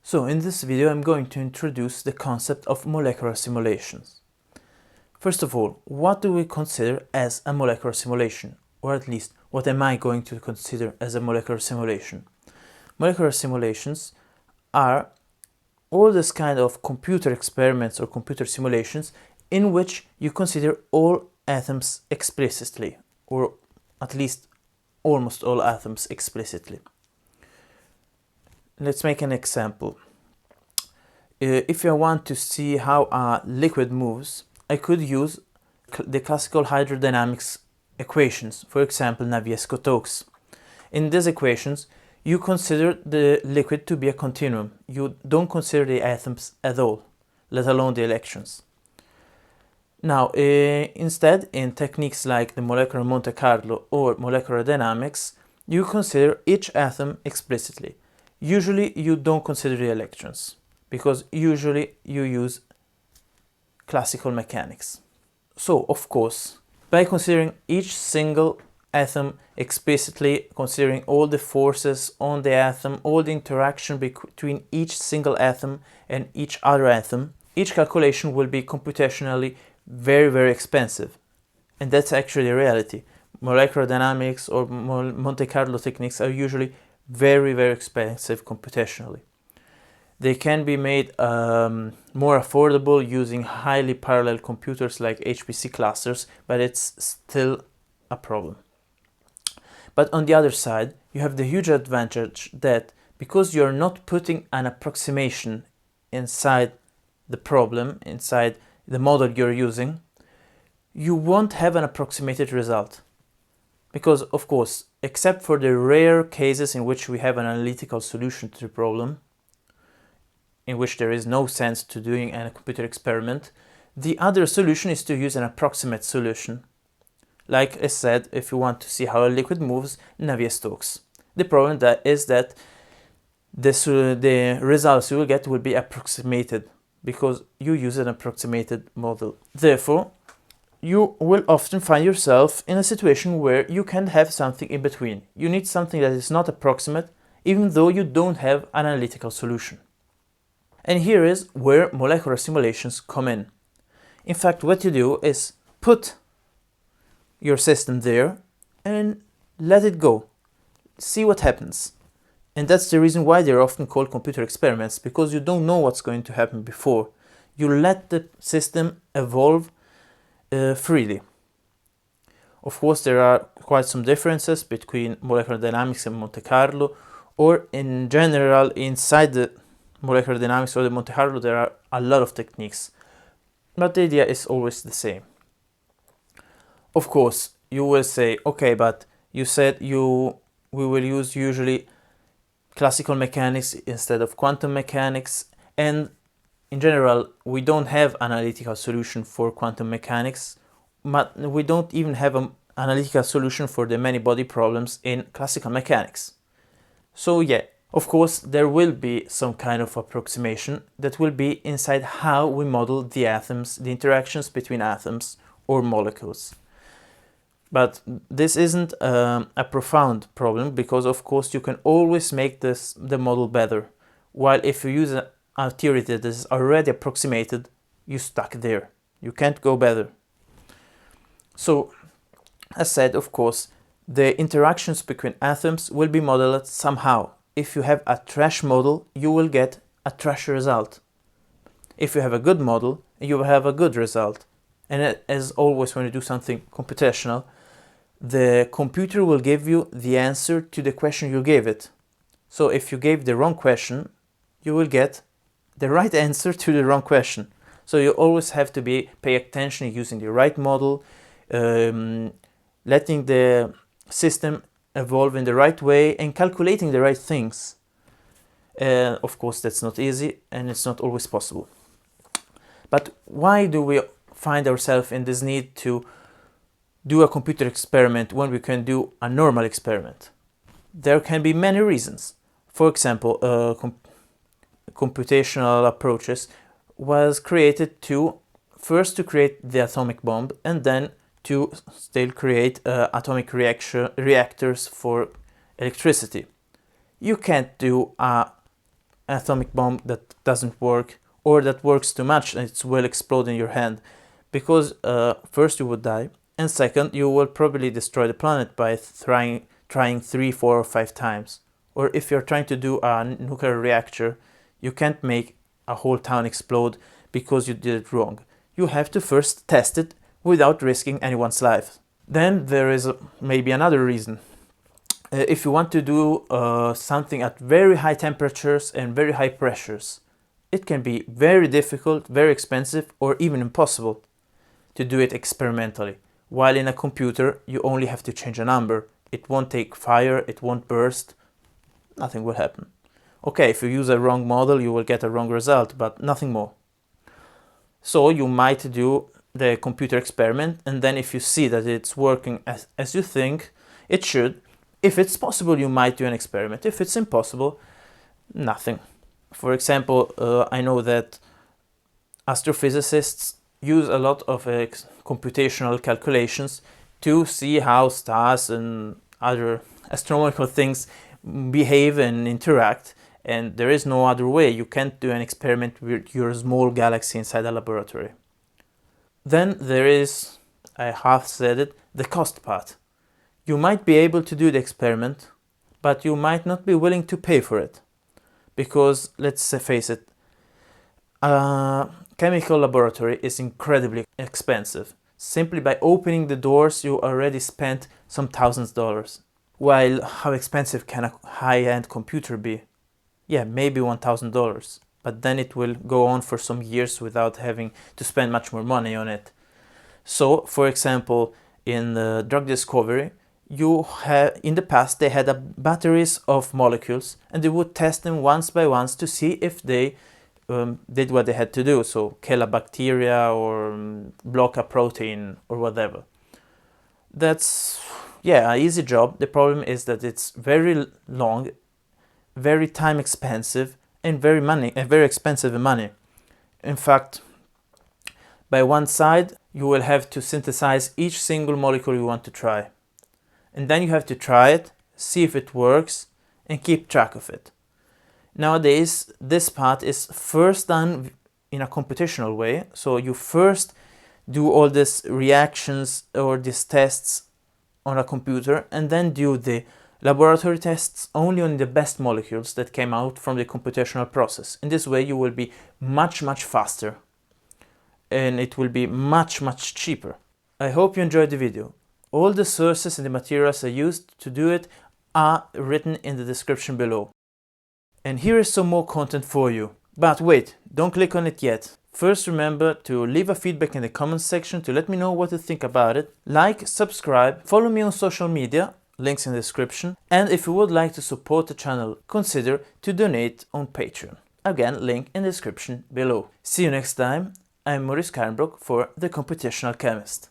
So in this video I'm going to introduce the concept of molecular simulations. First of all, what do we consider as a molecular simulation? Or at least, what am I going to consider as a molecular simulation? Molecular simulations are all this kind of computer experiments or computer simulations in which you consider all atoms explicitly, or at least almost all atoms explicitly. Let's make an example. If I want to see how a liquid moves, I could use the classical hydrodynamics equations, for example Navier-Stokes. In these equations, you consider the liquid to be a continuum. You don't consider the atoms at all, let alone the electrons. Now, instead, in techniques like the molecular Monte Carlo or molecular dynamics, you consider each atom explicitly. Usually, you don't consider the electrons, because usually you use classical mechanics. So, of course, by considering each single atom explicitly, considering all the forces on the atom, all the interaction between each single atom and each other atom, each calculation will be computationally very, very expensive. And that's actually a reality. Molecular dynamics or Monte Carlo techniques are usually very, very expensive computationally. They can be made more affordable using highly parallel computers like HPC clusters, but it's still a problem. But on the other side, you have the huge advantage that because you're not putting an approximation inside the problem, inside the model you're using, you won't have an approximated result. Because, of course, except for the rare cases in which we have an analytical solution to the problem, in which there is no sense to doing a computer experiment, the other solution is to use an approximate solution. Like I said, if you want to see how a liquid moves, Navier-Stokes. The problem is that the results you will get will be approximated, because you use an approximated model. Therefore, you will often find yourself in a situation where you can have something in between. You need something that is not approximate, even though you don't have an analytical solution. And here is where molecular simulations come in. In fact, what you do is put your system there and let it go. See what happens. And that's the reason why they're often called computer experiments, because you don't know what's going to happen before. You let the system evolve freely. Of course, there are quite some differences between molecular dynamics and Monte Carlo, or in general, inside the molecular dynamics or the Monte Carlo, there are a lot of techniques, but the idea is always the same. Of course, you will say, okay, but you said we will use usually classical mechanics instead of quantum mechanics, and in general, we don't have an analytical solution for quantum mechanics, but we don't even have an analytical solution for the many-body problems in classical mechanics. So yeah, of course, there will be some kind of approximation that will be inside how we model the atoms, the interactions between atoms or molecules. But this isn't a profound problem, because of course you can always make the model better. While if you use a theory that is already approximated, you're stuck there. You can't go better. So, as said, of course, the interactions between atoms will be modeled somehow. If you have a trash model, you will get a trash result. If you have a good model, you will have a good result. And as always, when you do something computational, the computer will give you the answer to the question you gave it. So if you gave the wrong question, you will get the right answer to the wrong question. So you always have to pay attention using the right model, letting the system evolve in the right way and calculating the right things. Of course, that's not easy and it's not always possible. But why do we find ourselves in this need to do a computer experiment when we can do a normal experiment? There can be many reasons. For example, computational approaches was created first to create the atomic bomb, and then to still create atomic reactors for electricity. You can't do a atomic bomb that doesn't work, or that works too much and it will explode in your hand. Because first you would die, and second you will probably destroy the planet by trying 3, 4 or 5 times. Or if you're trying to do a nuclear reactor, you can't make a whole town explode because you did it wrong. You have to first test it without risking anyone's life. Then there is maybe another reason. If you want to do something at very high temperatures and very high pressures, it can be very difficult, very expensive, or even impossible to do it experimentally. While in a computer, you only have to change a number. It won't take fire, it won't burst, nothing will happen. Okay, if you use a wrong model, you will get a wrong result, but nothing more. So you might do the computer experiment, and then if you see that it's working as you think it should, if it's possible, you might do an experiment. If it's impossible, nothing. For example, I know that astrophysicists use a lot of computational calculations to see how stars and other astronomical things behave and interact, and there is no other way. You can't do an experiment with your small galaxy inside a laboratory. Then there is, I half said it, the cost part. You might be able to do the experiment, but you might not be willing to pay for it. Because, let's face it, a chemical laboratory is incredibly expensive. Simply by opening the doors, you already spent some thousands of dollars. While how expensive can a high-end computer be? Yeah, maybe $1,000, but then it will go on for some years without having to spend much more money on it. So, for example, in the drug discovery, in the past they had batteries of molecules, and they would test them once by once to see if they did what they had to do, so kill a bacteria or block a protein or whatever. That's, yeah, an easy job. The problem is that it's very long, very time expensive, and very expensive in money. In fact, by one side, you will have to synthesize each single molecule you want to try. And then you have to try it, see if it works, and keep track of it. Nowadays, this part is first done in a computational way. So you first do all these reactions or these tests on a computer, and then do the laboratory tests only on the best molecules that came out from the computational process. In this way, you will be much, much faster, and it will be much, much cheaper. I hope you enjoyed the video. All the sources and the materials I used to do it are written in the description below. And here is some more content for you. But wait, don't click on it yet. First, remember to leave a feedback in the comments section to let me know what you think about it. Like, subscribe, follow me on social media, links in the description. And if you would like to support the channel, consider to donate on Patreon. Again, link in the description below. See you next time. I'm Maurice Karnbrook for the Computational Chemist.